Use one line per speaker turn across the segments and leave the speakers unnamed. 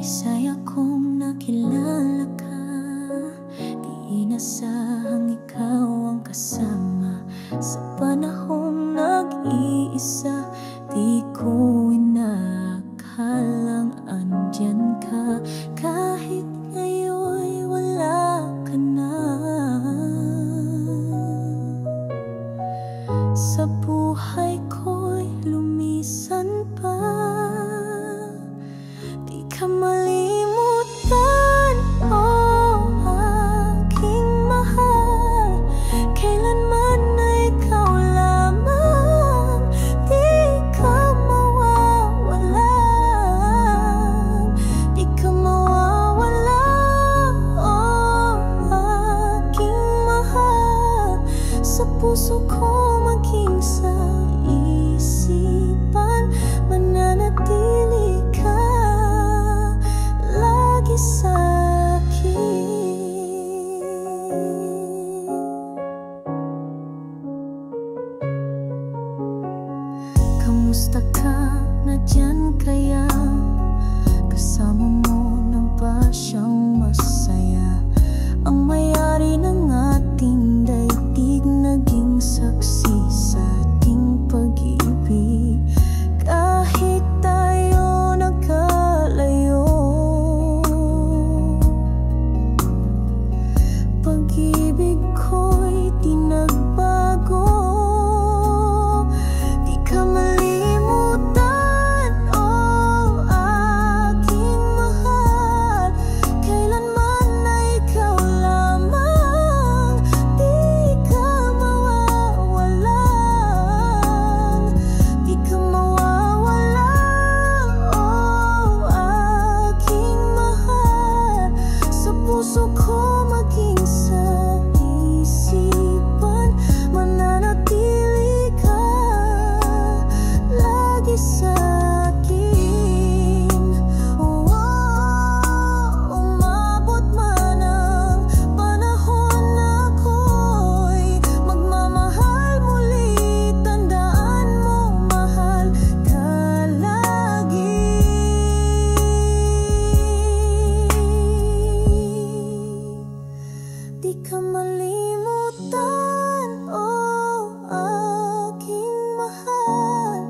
Isa'y akong nakilala ka, di inasahang ikaw ang kasama. Sa panahong nag-iisa, di ko inakalang andyan ka. Kahit ngayon'y wala ka na, sa buhay ko'y lumisan pa. Di ka malimutan, oh aking mahal. Kailanman ay ikaw lamang, di ka mawawala. Di ka mawawala, oh aking mahal. Sa puso ko maging sa isipan, mananatili ka lagi sa'kin. Kamusta ka? Nadyan kaya? Kasama mo na ba siyang masaya? Ang may-ari ng ating daigdig, naging saksi sa ating pag-ibig. Kahit tayo nagkalayo, pag-ibig ko'y di nagbago. Di ka malimutan, oh aking mahal. Kailanman ay ikaw lamang, di ka mawawalan. Di ka mawawalan, oh aking mahal. Sa puso ko maging sa isipan, mananatili ka lagi sa'kin. Oh, umabot man ang panahon na ako'y magmamahal muli. Tandaan mo, mahal ka lagi. Di ka malimutan, oh aking mahal.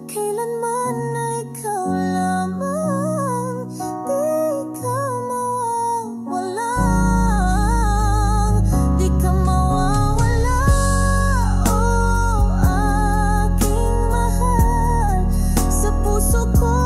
Kailanman ay ikaw lamang, di ka mawawalan. Di ka mawawala, oh aking mahal. Sa puso ko